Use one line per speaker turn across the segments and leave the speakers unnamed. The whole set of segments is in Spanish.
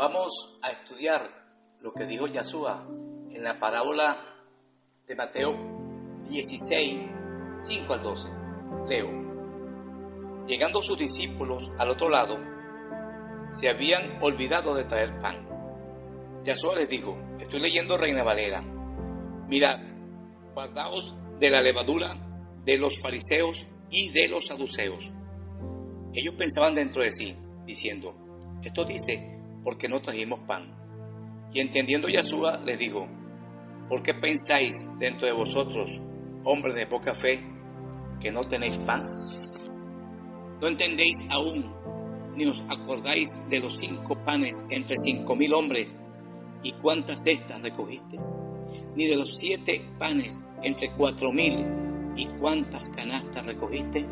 Vamos a estudiar lo que dijo Yeshua en la parábola de Mateo 16, 5 al 12. Leo. Llegando sus discípulos al otro lado, se habían olvidado de traer pan. Yeshua les dijo, estoy leyendo Reina Valera, mirad, guardaos de la levadura de los fariseos y de los saduceos. Ellos pensaban dentro de sí, diciendo, esto dice, porque no trajimos pan. Y entendiendo Yeshua les dijo, ¿por qué pensáis dentro de vosotros, hombres de poca fe, que no tenéis pan? ¿No entendéis aún, ni os acordáis de los 5 panes entre 5,000 hombres, y cuántas cestas recogisteis? Ni de los 7 panes entre 4,000, y cuántas canastas recogisteis?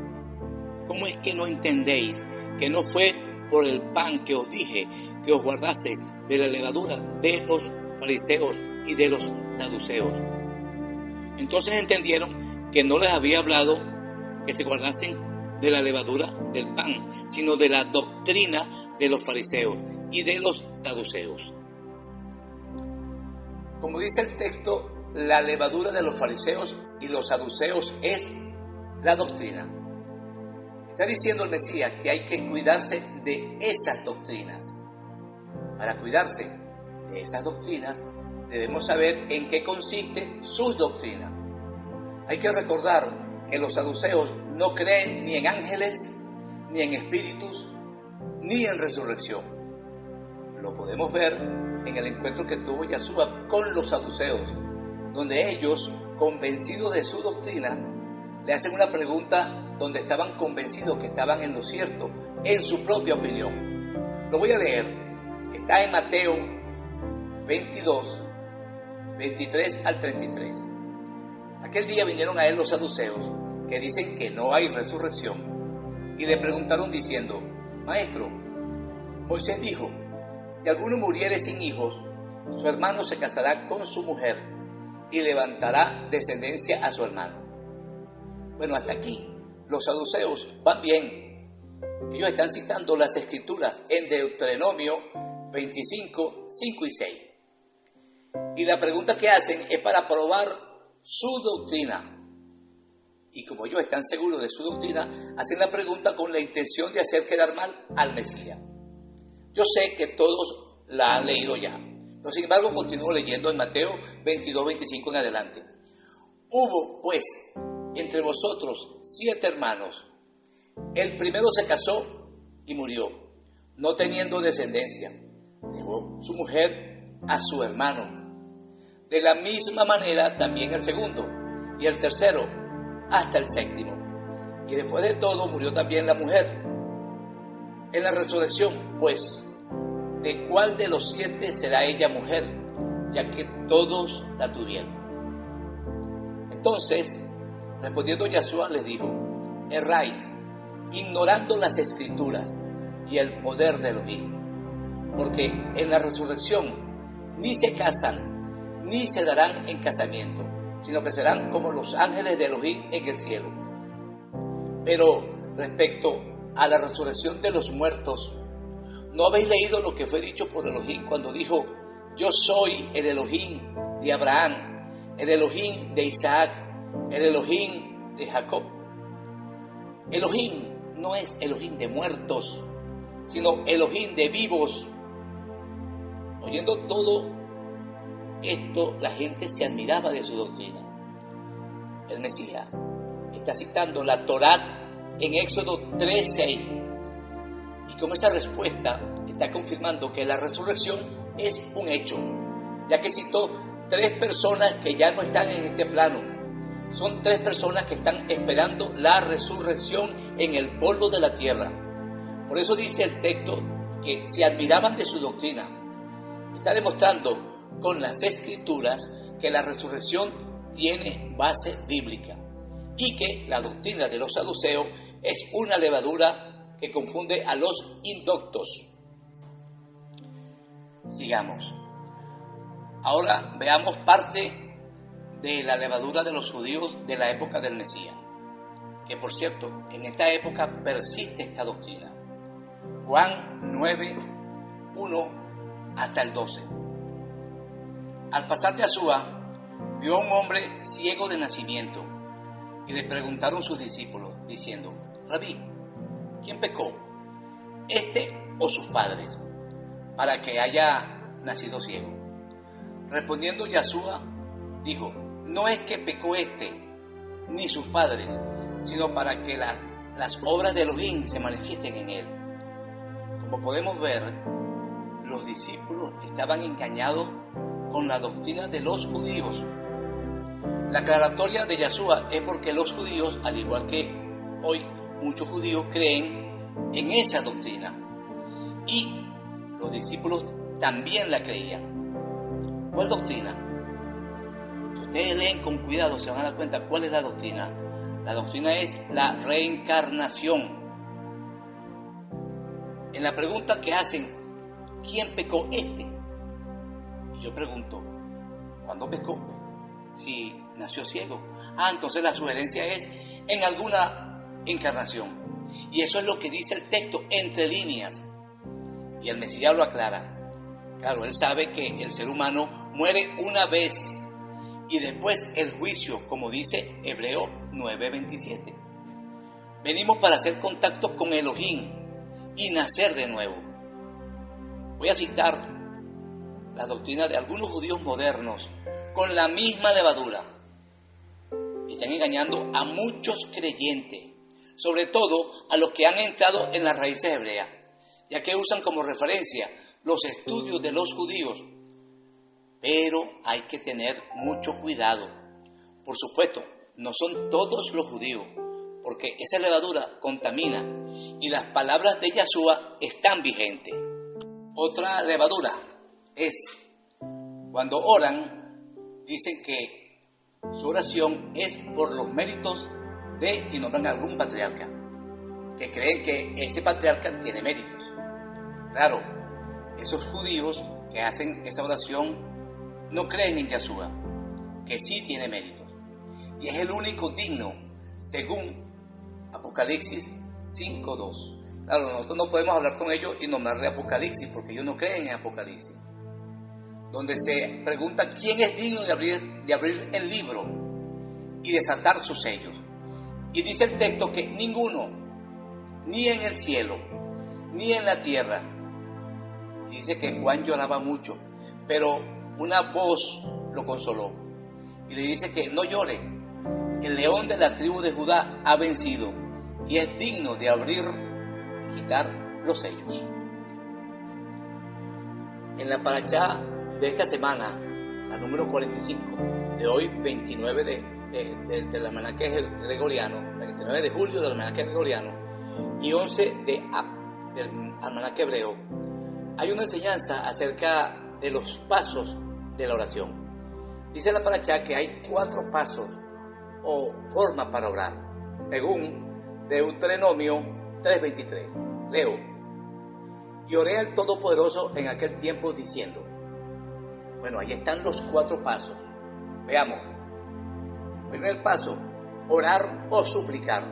¿Cómo es que no entendéis que no fue por el pan que os dije que os guardaseis de la levadura de los fariseos y de los saduceos? Entonces entendieron que no les había hablado que se guardasen de la levadura del pan, sino de la doctrina de los fariseos y de los saduceos. Como dice el texto, la levadura de los fariseos y los saduceos es la doctrina. Está diciendo el Mesías que hay que cuidarse de esas doctrinas. Para cuidarse de esas doctrinas, debemos saber en qué consiste sus doctrinas. Hay que recordar que los saduceos no creen ni en ángeles, ni en espíritus, ni en resurrección. Lo podemos ver en el encuentro que tuvo Yeshua con los saduceos, donde ellos, convencidos de su doctrina, le hacen una pregunta donde estaban convencidos que estaban en lo cierto, en su propia opinión. Lo voy a leer. Está en Mateo 22, 23 al 33. Aquel día vinieron a él los saduceos, que dicen que no hay resurrección, y le preguntaron diciendo, Maestro, Moisés dijo, si alguno muriere sin hijos, su hermano se casará con su mujer y levantará descendencia a su hermano. Bueno, hasta aquí los saduceos van bien. Ellos están citando las escrituras en Deuteronomio 25, 5 y 6. Y la pregunta que hacen es para probar su doctrina. Y como ellos están seguros de su doctrina, hacen la pregunta con la intención de hacer quedar mal al Mesías. Yo sé que todos la han leído ya. Pero sin embargo, continúo leyendo en Mateo 22, 25 en adelante. Hubo, pues, entre vosotros 7 hermanos. El primero se casó y murió, no teniendo descendencia. Dejó su mujer a su hermano. De la misma manera también el segundo, y el tercero, hasta el séptimo. Y después de todo murió también la mujer. En la resurrección, pues, ¿de cuál de los 7 será ella mujer? Ya que todos la tuvieron. Entonces, respondiendo Yeshua les dijo, erráis, ignorando las escrituras y el poder de Elohim, porque en la resurrección ni se casan, ni se darán en casamiento, sino que serán como los ángeles de Elohim en el cielo. Pero respecto a la resurrección de los muertos, ¿no habéis leído lo que fue dicho por Elohim cuando dijo, yo soy el Elohim de Abraham, el Elohim de Isaac, el Elohim de Jacob? Elohim no es Elohim de muertos, sino Elohim de vivos. Oyendo todo esto, la gente se admiraba de su doctrina. El Mesías está citando la Torá en Éxodo 3:6, y con esa respuesta está confirmando que la resurrección es un hecho, ya que citó 3 personas que ya no están en este plano. Son 3 personas que están esperando la resurrección en el polvo de la tierra. Por eso dice el texto que se admiraban de su doctrina. Está demostrando con las escrituras que la resurrección tiene base bíblica y que la doctrina de los saduceos es una levadura que confunde a los indoctos. Sigamos. Ahora veamos parte de la levadura de los judíos de la época del Mesías, que por cierto, en esta época persiste esta doctrina. Juan 9, 1 hasta el 12. Al pasar Yeshua, vio a un hombre ciego de nacimiento y le preguntaron sus discípulos, diciendo: Rabí, ¿quién pecó, este o sus padres, para que haya nacido ciego? Respondiendo Yeshua, dijo: no es que pecó este ni sus padres, sino para que las obras de Elohim se manifiesten en él. Como podemos ver, los discípulos estaban engañados con la doctrina de los judíos. La aclaratoria de Yeshua es porque los judíos, al igual que hoy muchos judíos, creen en esa doctrina. Y los discípulos también la creían. ¿Cuál doctrina? Si ustedes leen con cuidado, se van a dar cuenta cuál es la doctrina. La doctrina es la reencarnación. En la pregunta que hacen, ¿quién pecó este? Y yo pregunto, ¿cuándo pecó? Si nació ciego. Entonces la sugerencia es en alguna encarnación. Y eso es lo que dice el texto entre líneas. Y el Mesías lo aclara. Claro, él sabe que el ser humano muere una vez y después el juicio, como dice Hebreo 9:27. Venimos para hacer contacto con Elohim y nacer de nuevo. Voy a citar la doctrina de algunos judíos modernos con la misma levadura. Están engañando a muchos creyentes, sobre todo a los que han entrado en las raíces hebreas, ya que usan como referencia los estudios de los judíos. Pero hay que tener mucho cuidado. Por supuesto, no son todos los judíos, porque esa levadura contamina y las palabras de Yeshua están vigentes. Otra levadura es cuando oran, dicen que su oración es por los méritos de, y nombran a algún patriarca, que creen que ese patriarca tiene méritos. Claro, esos judíos que hacen esa oración no creen en Yeshua, que sí tiene méritos, y es el único digno, según Apocalipsis 5:2. Claro, nosotros no podemos hablar con ellos y nombrarle Apocalipsis, porque ellos no creen en Apocalipsis, donde se pregunta quién es digno de abrir el libro y desatar sus sellos. Y dice el texto que ninguno, ni en el cielo, ni en la tierra. Y dice que Juan lloraba mucho, pero una voz lo consoló y le dice que no llore, el león de la tribu de Judá ha vencido y es digno de abrir y quitar los sellos. En la parashá de esta semana, la número 45, de hoy 29 del almanaque gregoriano, 29 de julio del almanaque gregoriano y 11 del almanaque hebreo, hay una enseñanza acerca de los pasos de la oración. Dice la parashá que hay 4 pasos o formas para orar, según Deuteronomio 3:23. Leo: y oré al Todopoderoso en aquel tiempo diciendo. Bueno, ahí están los 4 pasos. Veamos. Primer paso, orar o suplicar.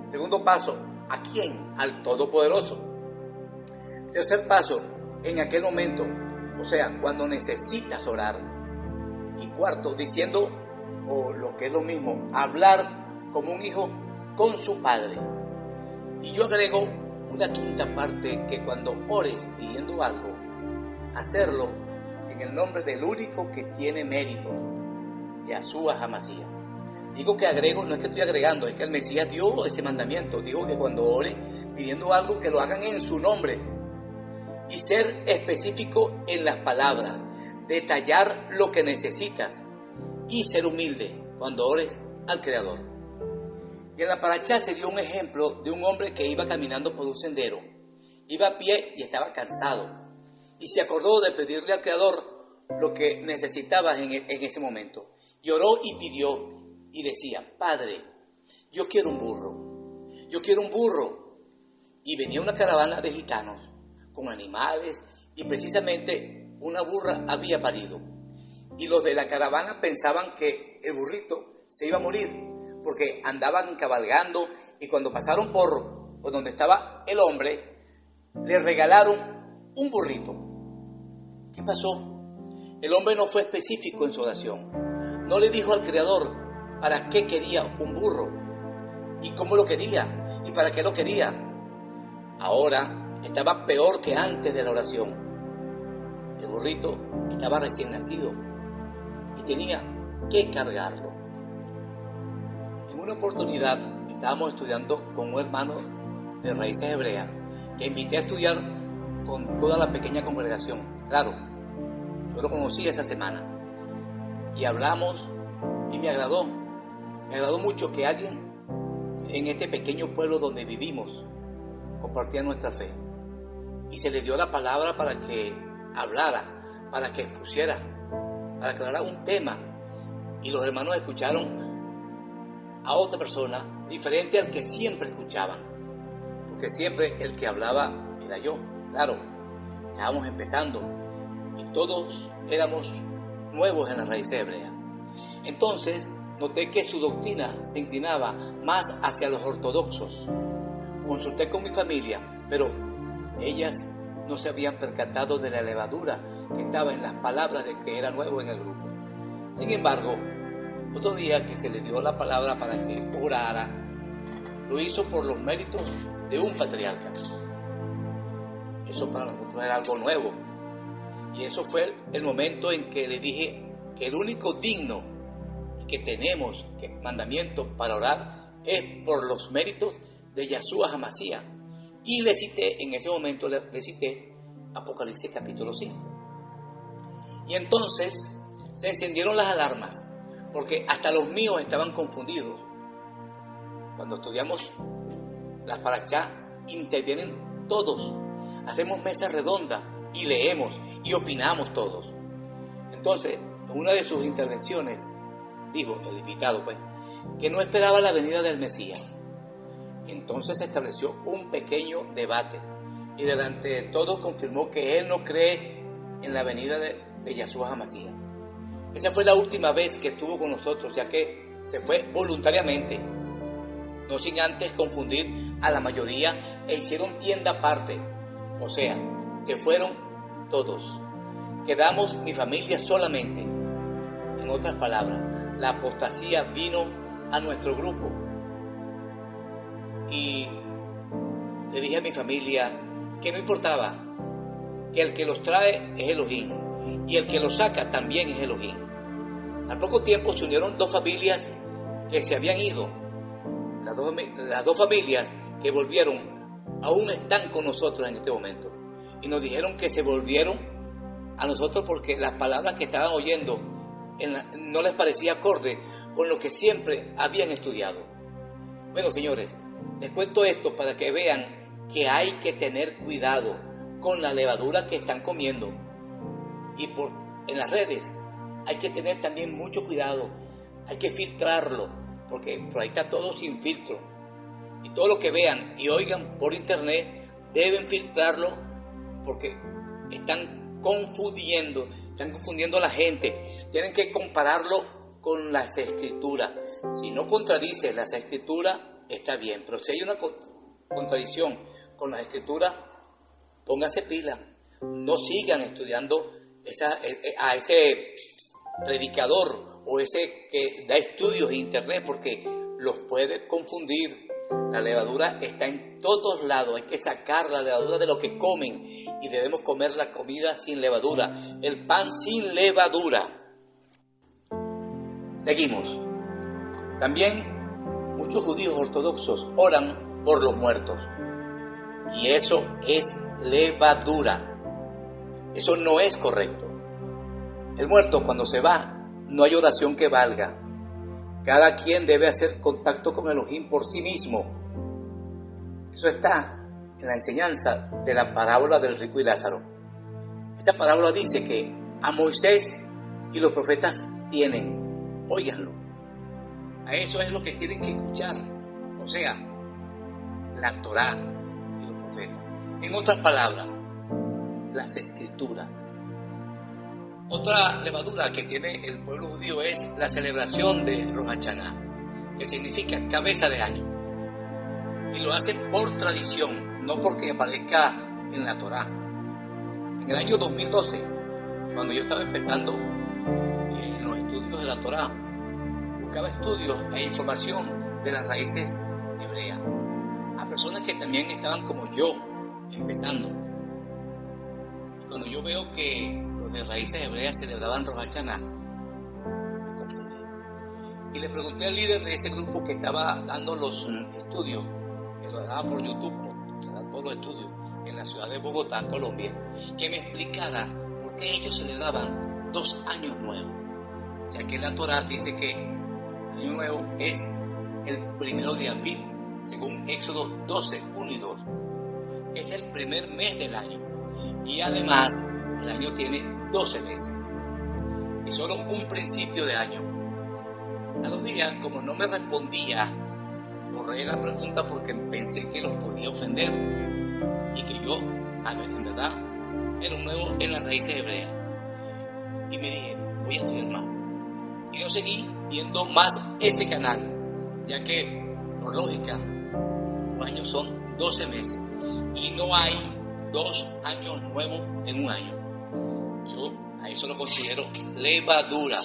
Segundo paso, ¿a quién? Al Todopoderoso. Tercer paso, en aquel momento, o sea, cuando necesitas orar. Y cuarto, diciendo, o lo que es lo mismo, hablar como un hijo con su padre. Y yo agrego una quinta parte, que cuando ores pidiendo algo, hacerlo en el nombre del único que tiene mérito, Yeshua HaMashiach. Digo que agrego, no es que estoy agregando, es que el Mesías dio ese mandamiento. Dijo que cuando ore pidiendo algo, que lo hagan en su nombre. Y ser específico en las palabras, detallar lo que necesitas y ser humilde cuando ores al Creador. Y en la parashá se dio un ejemplo de un hombre que iba caminando por un sendero, iba a pie y estaba cansado, y se acordó de pedirle al Creador lo que necesitaba en ese momento, y oró y pidió, y decía: Padre, yo quiero un burro, y venía una caravana de gitanos, con animales, y precisamente una burra había parido. Y los de la caravana pensaban que el burrito se iba a morir, porque andaban cabalgando, y cuando pasaron por donde estaba el hombre, le regalaron un burrito. ¿Qué pasó? El hombre no fue específico en su oración. No le dijo al Creador para qué quería un burro, y cómo lo quería, y para qué lo quería. Ahora estaba peor que antes de la oración. El burrito estaba recién nacido y tenía que cargarlo. En una oportunidad estábamos estudiando con un hermano de raíces hebreas que invité a estudiar con toda la pequeña congregación. Claro, yo lo conocí esa semana y hablamos y me agradó mucho que alguien en este pequeño pueblo donde vivimos compartía nuestra fe y se le dio la palabra para que hablara, para que expusiera, para aclarar un tema, y los hermanos escucharon a otra persona diferente al que siempre escuchaban, porque siempre el que hablaba era yo. Claro, estábamos empezando y todos éramos nuevos en la raíz hebrea. Entonces noté que su doctrina se inclinaba más hacia los ortodoxos. Consulté con mi familia, pero ellas no se habían percatado de la levadura que estaba en las palabras de que era nuevo en el grupo. Sin embargo, otro día que se le dio la palabra para que orara, lo hizo por los méritos de un patriarca. Eso para nosotros era algo nuevo. Y eso fue el momento en que le dije que el único digno que tenemos, que mandamiento para orar, es por los méritos de Yeshua HaMashiach. Y le cité, en ese momento le cité Apocalipsis capítulo 5. Y entonces se encendieron las alarmas, porque hasta los míos estaban confundidos. Cuando estudiamos las parachá, intervienen todos. Hacemos mesa redonda y leemos y opinamos todos. Entonces, en una de sus intervenciones, dijo el invitado, que no esperaba la venida del Mesías. Entonces se estableció un pequeño debate y delante de todos confirmó que él no cree en la venida de Yeshua HaMashiach. Esa fue la última vez que estuvo con nosotros, ya que se fue voluntariamente, no sin antes confundir a la mayoría e hicieron tienda aparte. O sea, se fueron todos. Quedamos mi familia solamente. En otras palabras, la apostasía vino a nuestro grupo. Y le dije a mi familia que no importaba, que el que los trae es Elohim y el que los saca también es Elohim. Al poco tiempo se unieron dos familias que se habían ido. Las dos familias que volvieron aún están con nosotros en este momento y nos dijeron que se volvieron a nosotros porque las palabras que estaban oyendo no les parecía acorde con lo que siempre habían estudiado. Bueno, señores, les cuento esto para que vean que hay que tener cuidado con la levadura que están comiendo. Y en las redes hay que tener también mucho cuidado. Hay que filtrarlo, porque por ahí está todo sin filtro. Y todo lo que vean y oigan por internet deben filtrarlo, porque están confundiendo a la gente. Tienen que compararlo con las escrituras. Si no contradice las escrituras, está bien, pero si hay una contradicción con las escrituras, pónganse pila, no sigan estudiando a ese predicador o ese que da estudios en internet, porque los puede confundir. La levadura está en todos lados, hay que sacar la levadura de lo que comen y debemos comer la comida sin levadura, el pan sin levadura. Seguimos. También muchos judíos ortodoxos oran por los muertos. Y eso es levadura. Eso no es correcto. El muerto cuando se va, no hay oración que valga. Cada quien debe hacer contacto con Elohim por sí mismo. Eso está en la enseñanza de la parábola del rico y Lázaro. Esa parábola dice que a Moisés y los profetas tienen, óiganlo. A eso es lo que tienen que escuchar, o sea, la Torá y los profetas. En otras palabras, las escrituras. Otra levadura que tiene el pueblo judío es la celebración de Rosh Hashanah, que significa cabeza de año. Y lo hacen por tradición, no porque aparezca en la Torá. En el año 2012 cuando yo estaba empezando en los estudios de la Torá, buscaba estudios e información de las raíces hebreas, a personas que también estaban como yo, empezando. Y cuando yo veo que los de raíces hebreas celebraban Rosh Hashanah, me confundí. Y le pregunté al líder de ese grupo que estaba dando los estudios, que lo daba por YouTube, como se dan todos los estudios, en la ciudad de Bogotá, Colombia, que me explicara por qué ellos celebraban 2 años nuevos. O sea que la Torá dice que Año Nuevo es el 1 de Abib, según Éxodo 12, 1 y 2. Es el primer mes del año. Y además, el año tiene 12 meses. Y solo un principio de año. A los días, como no me respondía, borré la pregunta porque pensé que los podía ofender. Y que yo, en verdad, era un nuevo en las raíces hebreas. Y me dije, voy a estudiar más. Y no seguí viendo más ese canal, ya que, por lógica, un año son 12 meses. Y no hay 2 años nuevos en un año. Yo a eso lo considero levadura.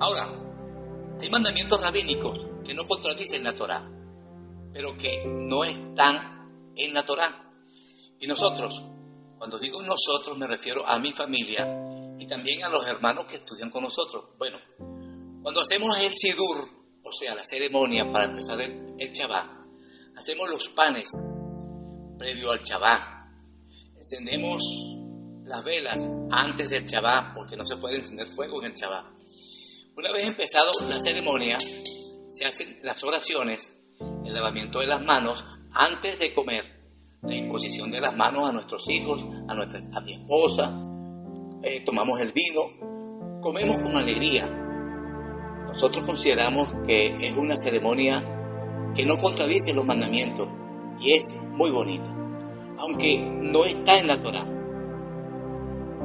Ahora, hay mandamientos rabínicos que no contradicen la Torá, pero que no están en la Torá. Y nosotros, cuando digo nosotros, me refiero a mi familia y también a los hermanos que estudian con nosotros. Bueno, cuando hacemos el Sidur, o sea, la ceremonia para empezar el Shabbat, hacemos los panes previo al Shabbat. Encendemos las velas antes del Shabbat, porque no se puede encender fuego en el Shabbat. Una vez empezado la ceremonia, se hacen las oraciones, el lavamiento de las manos antes de comer, la imposición de las manos a nuestros hijos, a mi esposa, tomamos el vino, comemos con alegría. Nosotros consideramos que es una ceremonia que no contradice los mandamientos y es muy bonita, aunque no está en la Torá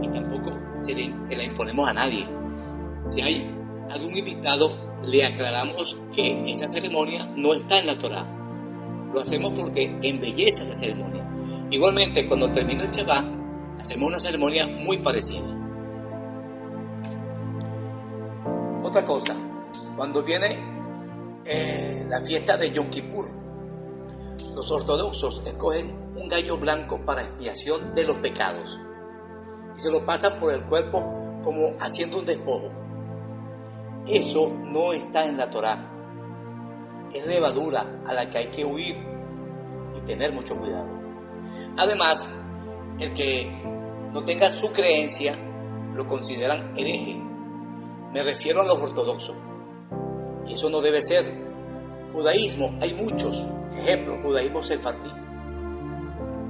y tampoco se la imponemos a nadie. Si hay algún invitado, le aclaramos que esa ceremonia no está en la Torá. Lo hacemos porque embellece la ceremonia. Igualmente, cuando termina el Shabbat, hacemos una ceremonia muy parecida. Otra cosa, cuando viene la fiesta de Yom Kippur, los ortodoxos escogen un gallo blanco para expiación de los pecados y se lo pasan por el cuerpo como haciendo un despojo. Eso no está en la Torá. Es levadura a la que hay que huir y tener mucho cuidado. Además, el que no tenga su creencia lo consideran hereje. Me refiero a los ortodoxos. Y eso no debe ser. Judaísmo, hay muchos ejemplos. Judaísmo sefardí,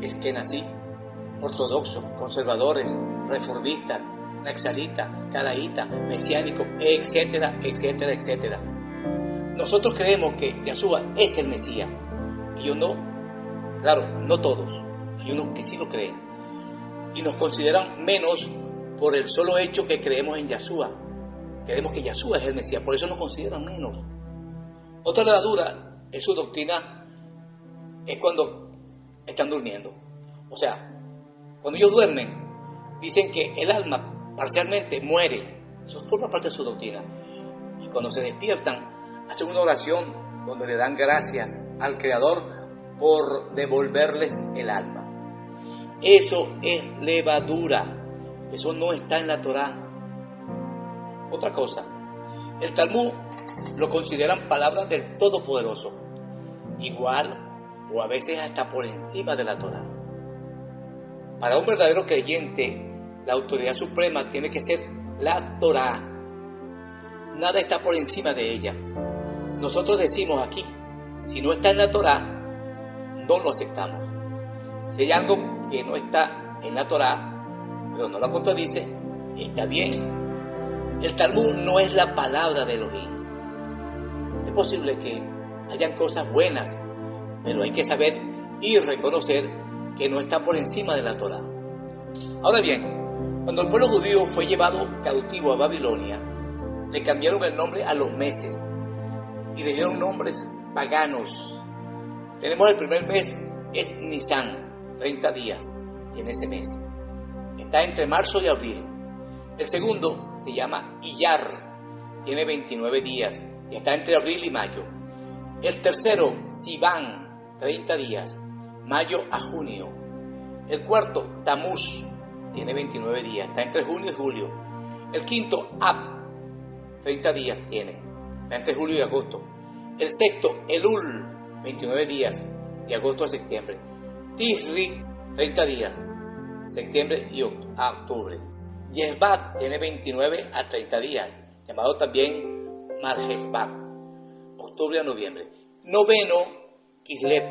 eskenazí, ortodoxos, conservadores, reformistas, naxalitas, caraítas, mesiánicos, etcétera, etcétera, etcétera. Nosotros creemos que Yahshua es el Mesías. Y yo no, claro, no todos. Hay unos que sí lo creen. Y nos consideran menos por el solo hecho que creemos en Yahshua. Creemos que Yahshua es el Mesías, por eso nos consideran menos. Otra levadura en su doctrina es cuando están durmiendo. O sea, cuando ellos duermen, dicen que el alma parcialmente muere. Eso forma parte de su doctrina. Y cuando se despiertan, hacen una oración donde le dan gracias al Creador por devolverles el alma. Eso es levadura. Eso no está en la Torá. Otra cosa, el Talmud lo consideran palabras del Todopoderoso, igual o a veces hasta por encima de la Torá. Para un verdadero creyente, la autoridad suprema tiene que ser la Torá. Nada está por encima de ella. Nosotros decimos aquí, si no está en la Torá, no lo aceptamos. Si hay algo que no está en la Torá, pero no la contradice, está bien. El Talmud no es la palabra de Elohim. Es posible que hayan cosas buenas, pero hay que saber y reconocer que no está por encima de la Torá. Ahora bien, cuando el pueblo judío fue llevado cautivo a Babilonia, le cambiaron el nombre a los meses y le dieron nombres paganos. Tenemos el primer mes, es Nisan, 30 días tiene ese mes. Está entre marzo y abril. El segundo se llama Iyar, tiene 29 días y está entre abril y mayo. El tercero, Sivan, 30 días, mayo a junio. El cuarto, Tamuz, tiene 29 días, está entre junio y julio. El quinto, Ab, 30 días tiene, está entre julio y agosto. El sexto, Elul, 29 días, de agosto a septiembre. Tisri, 30 días, septiembre y octubre. Yesbat tiene 29 a 30 días, llamado también Marjesbat, octubre a noviembre. Noveno, Kislev,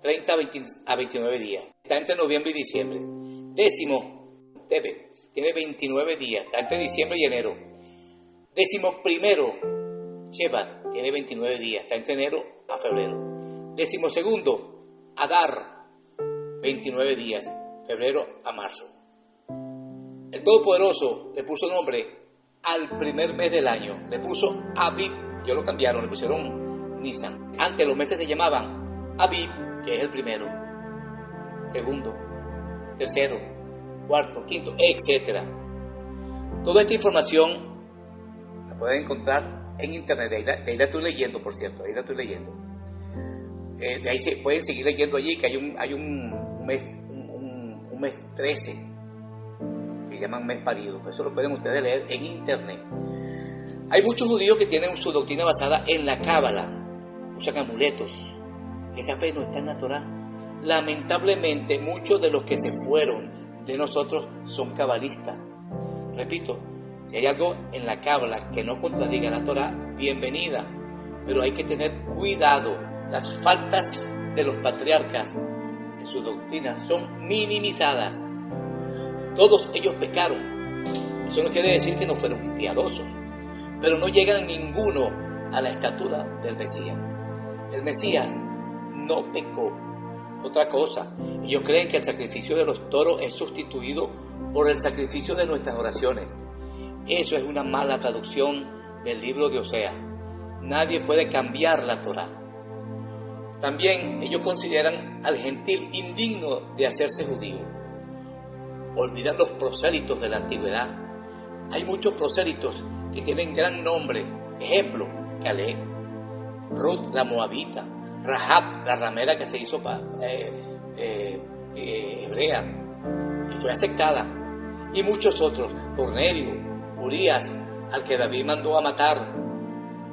30 a 29 días, está entre noviembre y diciembre. Décimo, Tebet, tiene 29 días, está entre diciembre y enero. Décimo primero, Shevat, tiene 29 días, está entre enero a febrero. Décimo segundo, Adar, 29 días, febrero a marzo. El Todopoderoso le puso nombre al primer mes del año, le puso Abib, ellos lo cambiaron, le pusieron Nisan. Antes los meses se llamaban Abib, que es el primero, segundo, tercero, cuarto, quinto, etc. Toda esta información la pueden encontrar en internet, de ahí la estoy leyendo, por cierto, ahí la estoy leyendo. De ahí se pueden seguir leyendo allí, que hay un mes 13, que llaman mes parido, eso lo pueden ustedes leer en internet. Hay muchos judíos que tienen su doctrina basada en la Cábala, usan amuletos, esa fe no está en la Torá. Lamentablemente muchos de los que se fueron de nosotros son cabalistas. Repito, si hay algo en la Cábala que no contradiga la Torá, bienvenida, pero hay que tener cuidado. Las faltas de los patriarcas en su doctrina son minimizadas. Todos ellos pecaron. Eso no quiere decir que no fueron piadosos, pero no llegan ninguno a la estatura del Mesías. El Mesías no pecó. Otra cosa, ellos creen que el sacrificio de los toros es sustituido por el sacrificio de nuestras oraciones. Eso es una mala traducción del libro de Oseas. Nadie puede cambiar la Torá. También ellos consideran al gentil indigno de hacerse judío. Olvidan los prosélitos de la antigüedad. Hay muchos prosélitos que tienen gran nombre. Ejemplo, Caleb, Ruth la moabita, Rahab la ramera que se hizo hebrea y fue aceptada, y muchos otros, Cornelio, Urías, al que David mandó a matar.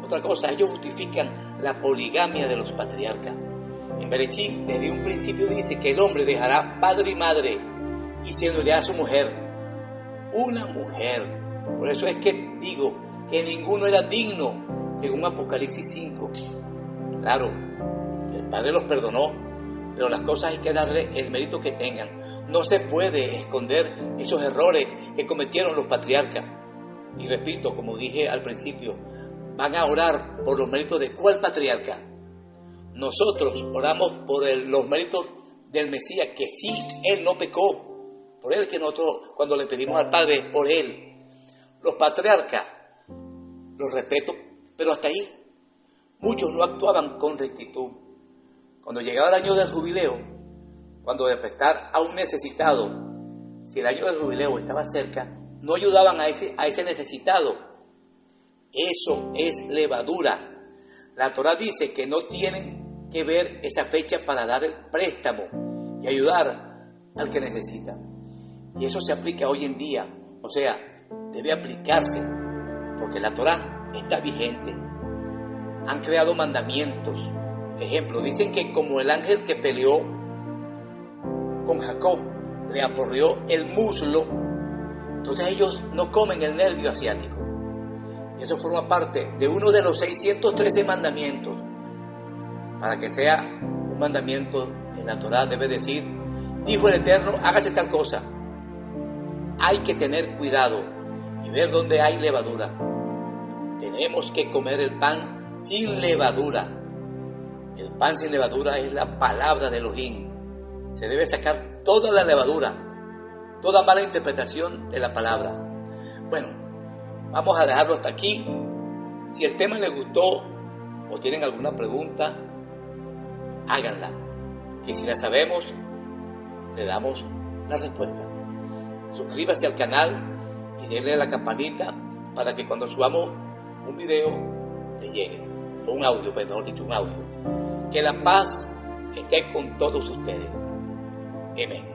Otra cosa, ellos justifican la poligamia de los patriarcas. En Bereshit, desde un principio dice que el hombre dejará padre y madre y se unirá a su mujer. Una mujer. Por eso es que digo que ninguno era digno, según Apocalipsis 5. Claro, el Padre los perdonó, pero las cosas hay que darle el mérito que tengan. No se puede esconder esos errores que cometieron los patriarcas. Y repito, como dije al principio, van a orar por los méritos de ¿cuál patriarca? Nosotros oramos por los méritos del Mesías, que sí, él no pecó. Por él que nosotros, cuando le pedimos al Padre, es por él. Los patriarcas, los respeto, pero hasta ahí. Muchos no actuaban con rectitud. Cuando llegaba el año del jubileo, cuando de prestar a un necesitado, si el año del jubileo estaba cerca, no ayudaban a ese necesitado. Eso es levadura. La Torá dice que no tienen que ver esa fecha para dar el préstamo y ayudar al que necesita. Y eso se aplica hoy en día, o sea, debe aplicarse, porque la Torá está vigente. Han creado mandamientos. Ejemplo, dicen que como el ángel que peleó con Jacob le aporreó el muslo, entonces ellos no comen el nervio asiático. Y eso forma parte de uno de los 613 mandamientos. Para que sea un mandamiento en la Torá debe decir, dijo el Eterno, hágase tal cosa. Hay que tener cuidado y ver dónde hay levadura. Tenemos que comer el pan sin levadura. El pan sin levadura es la palabra de Elohim. Se debe sacar toda la levadura, toda mala interpretación de la palabra. Bueno, vamos a dejarlo hasta aquí. Si el tema les gustó o tienen alguna pregunta, háganla. Que si la sabemos, le damos la respuesta. Suscríbase al canal y denle a la campanita para que cuando subamos un video le llegue, o un audio, mejor dicho, un audio. Que la paz esté con todos ustedes. Amén.